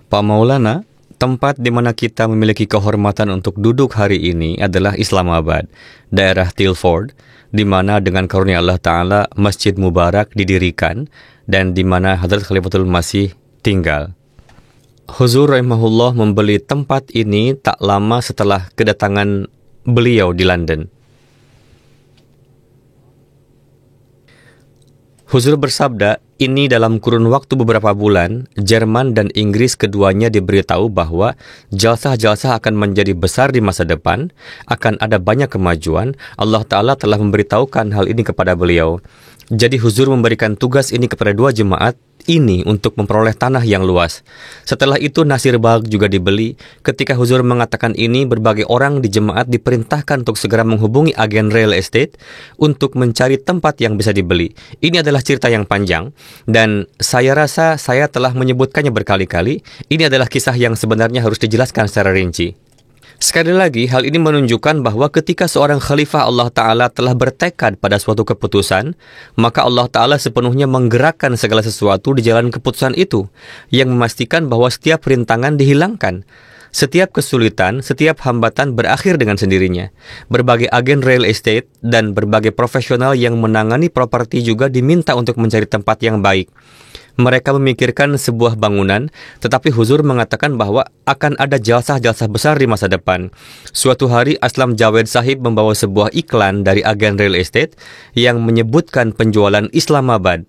Pak Maulana, tempat di mana kita memiliki kehormatan untuk duduk hari ini adalah Islamabad, daerah Tilford, di mana dengan karunia Allah Ta'ala Masjid Mubarak didirikan dan di mana Hadrat Khalifatul Masih tinggal. Huzur rahimahullah membeli tempat ini tak lama setelah kedatangan beliau di London. Huzur bersabda, ini dalam kurun waktu beberapa bulan, Jerman dan Inggris keduanya diberitahu bahwa jalsah-jalsah akan menjadi besar di masa depan, akan ada banyak kemajuan. Allah Ta'ala telah memberitahukan hal ini kepada beliau. Jadi Huzur memberikan tugas ini kepada dua jemaat ini untuk memperoleh tanah yang luas. Setelah itu Nasir Bagh juga dibeli. Ketika Huzur mengatakan ini, berbagai orang di jemaat diperintahkan untuk segera menghubungi agen real estate untuk mencari tempat yang bisa dibeli. Ini adalah cerita yang panjang dan saya rasa saya telah menyebutkannya berkali-kali. Ini adalah kisah yang sebenarnya harus dijelaskan secara rinci. Sekali lagi, hal ini menunjukkan bahwa ketika seorang khalifah Allah Ta'ala telah bertekad pada suatu keputusan, maka Allah Ta'ala sepenuhnya menggerakkan segala sesuatu di jalan keputusan itu, yang memastikan bahwa setiap rintangan dihilangkan. Setiap kesulitan, setiap hambatan berakhir dengan sendirinya. Berbagai agen real estate dan berbagai profesional yang menangani properti juga diminta untuk mencari tempat yang baik. Mereka memikirkan sebuah bangunan, tetapi Huzur mengatakan bahwa akan ada jalsah-jalsah besar di masa depan. Suatu hari Aslam Javed Sahib membawa sebuah iklan dari agen real estate yang menyebutkan penjualan Islamabad.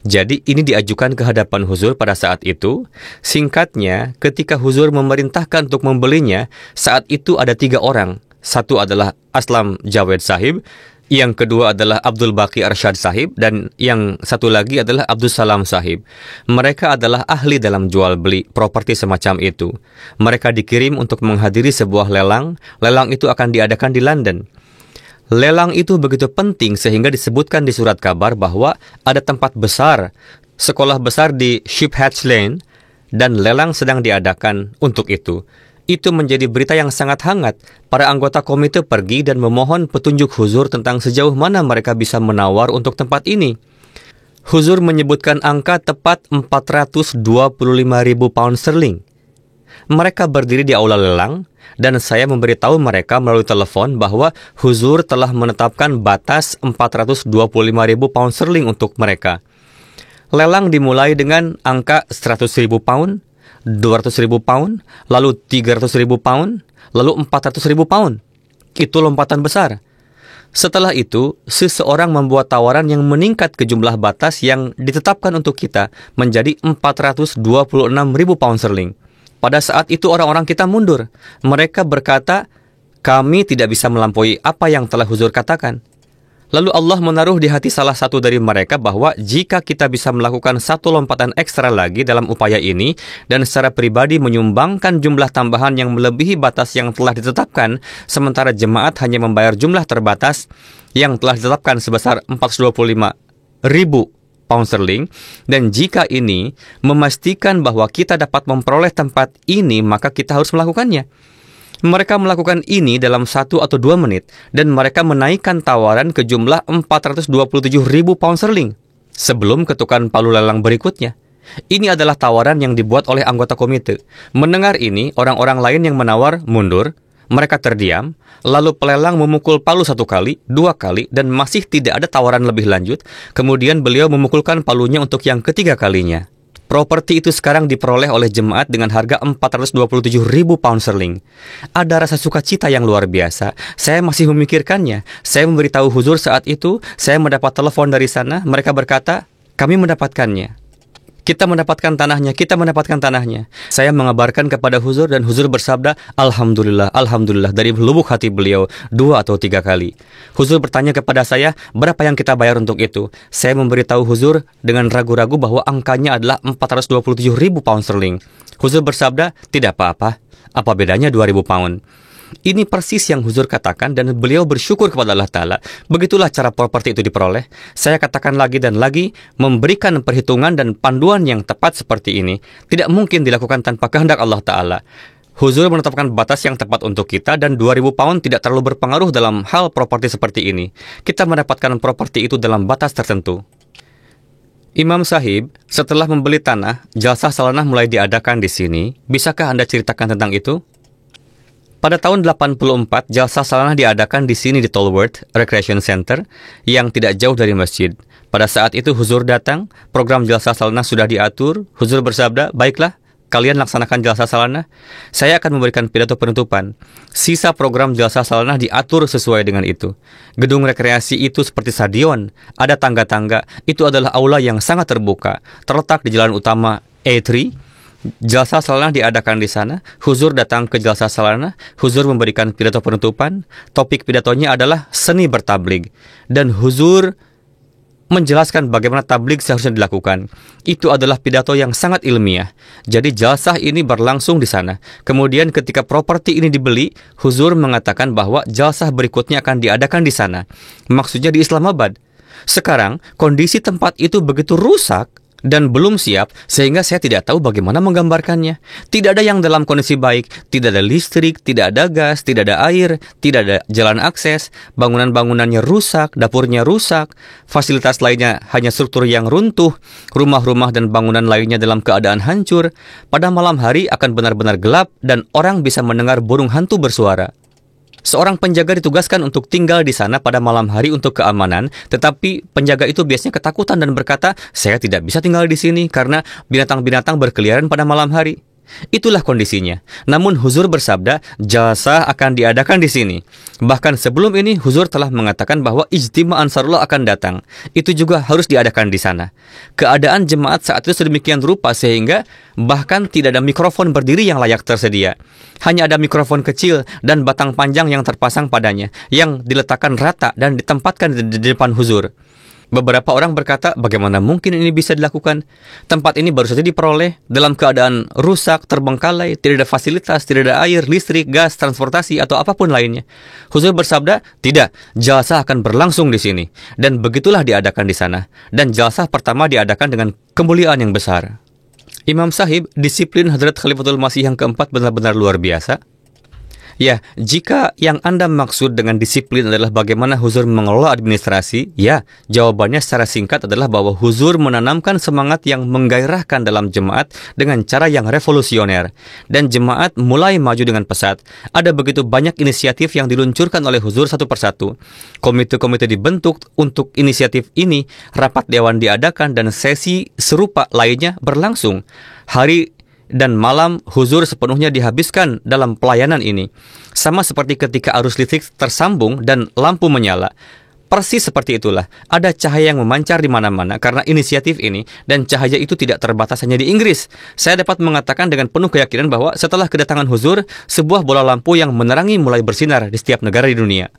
Jadi ini diajukan ke hadapan Huzur pada saat itu. Singkatnya, ketika Huzur memerintahkan untuk membelinya, saat itu ada 3 orang. Satu adalah Aslam Javed Sahib, yang kedua adalah Abdul Baqi Arsyad Sahib, dan yang satu lagi adalah Abdul Salam Sahib. Mereka adalah ahli dalam jual beli properti semacam itu. Mereka dikirim untuk menghadiri sebuah lelang. Lelang itu akan diadakan di London. Lelang itu begitu penting sehingga disebutkan di surat kabar bahwa ada tempat besar, sekolah besar di Sheephead Lane, dan lelang sedang diadakan untuk itu. Itu menjadi berita yang sangat hangat. Para anggota komite pergi dan memohon petunjuk Huzur tentang sejauh mana mereka bisa menawar untuk tempat ini. Huzur menyebutkan angka tepat 425.000 pound sterling. Mereka berdiri di aula lelang dan saya memberitahu mereka melalui telepon bahwa Huzur telah menetapkan batas 425.000 pound sterling untuk mereka. Lelang dimulai dengan angka 100.000 pound, 200.000 pound, lalu 300.000 pound, lalu 400.000 pound. Itu lompatan besar. Setelah itu, seseorang membuat tawaran yang meningkat ke jumlah batas yang ditetapkan untuk kita menjadi 426.000 pound sterling. Pada saat itu orang-orang kita mundur. Mereka berkata, kami tidak bisa melampaui apa yang telah Huzur katakan. Lalu Allah menaruh di hati salah satu dari mereka bahwa jika kita bisa melakukan satu lompatan ekstra lagi dalam upaya ini dan secara pribadi menyumbangkan jumlah tambahan yang melebihi batas yang telah ditetapkan, sementara jemaat hanya membayar jumlah terbatas yang telah ditetapkan sebesar 425.000 pound sterling, dan jika ini memastikan bahwa kita dapat memperoleh tempat ini, maka kita harus melakukannya. Mereka melakukan ini dalam 1 atau 2 menit dan mereka menaikkan tawaran ke jumlah 427.000 pound sterling sebelum ketukan palu lelang berikutnya. Ini adalah tawaran yang dibuat oleh anggota komite. Mendengar ini, orang-orang lain yang menawar mundur. Mereka terdiam, lalu pelelang memukul palu 1 kali, 2 kali, dan masih tidak ada tawaran lebih lanjut. Kemudian beliau memukulkan palunya untuk yang ketiga kalinya. Properti itu sekarang diperoleh oleh jemaat dengan harga 427.000 pound sterling. Ada rasa sukacita yang luar biasa. Saya masih memikirkannya. Saya memberitahu Huzur saat itu, saya mendapat telepon dari sana. Mereka berkata, kami mendapatkannya. Kita mendapatkan tanahnya, kita mendapatkan tanahnya. Saya mengabarkan kepada Huzur dan Huzur bersabda, Alhamdulillah, Alhamdulillah, dari lubuk hati beliau 2 atau 3 kali. Huzur bertanya kepada saya, berapa yang kita bayar untuk itu? Saya memberitahu Huzur dengan ragu-ragu bahwa angkanya adalah 427.000 pound sterling. Huzur bersabda, tidak apa-apa. Apa bedanya 2.000 pound? Ini persis yang Huzur katakan dan beliau bersyukur kepada Allah Ta'ala. Begitulah cara properti itu diperoleh. Saya katakan lagi dan lagi, memberikan perhitungan dan panduan yang tepat seperti ini tidak mungkin dilakukan tanpa kehendak Allah Ta'ala. Huzur menetapkan batas yang tepat untuk kita dan 2.000 pound tidak terlalu berpengaruh dalam hal properti seperti ini. Kita mendapatkan properti itu dalam batas tertentu. Imam Sahib, setelah membeli tanah, jalsah salanah mulai diadakan di sini. Bisakah Anda ceritakan tentang itu? Pada tahun 84, jalsah salanah diadakan di sini di Tolworth Recreation Center yang tidak jauh dari masjid. Pada saat itu Huzur datang, program jalsah salanah sudah diatur. Huzur bersabda, "Baiklah, kalian laksanakan jalsah salanah. Saya akan memberikan pidato penutupan." Sisa program jalsah salanah diatur sesuai dengan itu. Gedung rekreasi itu seperti stadion, ada tangga-tangga. Itu adalah aula yang sangat terbuka, terletak di jalan utama A3. Jalsah salanah diadakan di sana. Huzur datang ke jalsah salanah. Huzur memberikan pidato penutupan. Topik pidatonya adalah seni bertablig. Dan Huzur menjelaskan bagaimana tabligh seharusnya dilakukan. Itu adalah pidato yang sangat ilmiah. Jadi jalsah ini berlangsung di sana. Kemudian ketika properti ini dibeli, Huzur mengatakan bahwa jalsah berikutnya akan diadakan di sana. Maksudnya di Islamabad. Sekarang, kondisi tempat itu begitu rusak dan belum siap, sehingga saya tidak tahu bagaimana menggambarkannya. Tidak ada yang dalam kondisi baik, tidak ada listrik, tidak ada gas, tidak ada air, tidak ada jalan akses, bangunan-bangunannya rusak, dapurnya rusak, fasilitas lainnya hanya struktur yang runtuh, rumah-rumah dan bangunan lainnya dalam keadaan hancur. Pada malam hari akan benar-benar gelap dan orang bisa mendengar burung hantu bersuara. Seorang penjaga ditugaskan untuk tinggal di sana pada malam hari untuk keamanan, tetapi penjaga itu biasanya ketakutan dan berkata, "Saya tidak bisa tinggal di sini karena binatang-binatang berkeliaran pada malam hari." Itulah kondisinya. Namun Huzur bersabda, jalsah akan diadakan di sini. Bahkan sebelum ini Huzur telah mengatakan bahwa Ijtima Ansarullah akan datang. Itu juga harus diadakan di sana. Keadaan jemaat saat itu sedemikian rupa sehingga bahkan tidak ada mikrofon berdiri yang layak tersedia. Hanya ada mikrofon kecil dan batang panjang yang terpasang padanya, yang diletakkan rata dan ditempatkan di depan Huzur. Beberapa orang berkata, bagaimana mungkin ini bisa dilakukan? Tempat ini baru saja diperoleh dalam keadaan rusak, terbengkalai, tidak ada fasilitas, tidak ada air, listrik, gas, transportasi, atau apapun lainnya. Huzur bersabda, tidak, jalsah akan berlangsung di sini. Dan begitulah diadakan di sana. Dan jalsah pertama diadakan dengan kemuliaan yang besar. Imam Sahib, disiplin Hadrat Khalifatul Masih yang keempat benar-benar luar biasa. Ya, jika yang Anda maksud dengan disiplin adalah bagaimana Huzur mengelola administrasi, ya, jawabannya secara singkat adalah bahwa Huzur menanamkan semangat yang menggairahkan dalam jemaat dengan cara yang revolusioner. Dan jemaat mulai maju dengan pesat. Ada begitu banyak inisiatif yang diluncurkan oleh Huzur satu persatu. Komite-komite dibentuk untuk inisiatif ini, rapat dewan diadakan, dan sesi serupa lainnya berlangsung. Hari dan malam Huzur sepenuhnya dihabiskan dalam pelayanan ini. Sama seperti ketika arus listrik tersambung dan lampu menyala. Persis seperti itulah. Ada cahaya yang memancar di mana-mana karena inisiatif ini, dan cahaya itu tidak terbatas hanya di Inggris. Saya dapat mengatakan dengan penuh keyakinan bahwa setelah kedatangan Huzur, sebuah bola lampu yang menerangi mulai bersinar di setiap negara di dunia.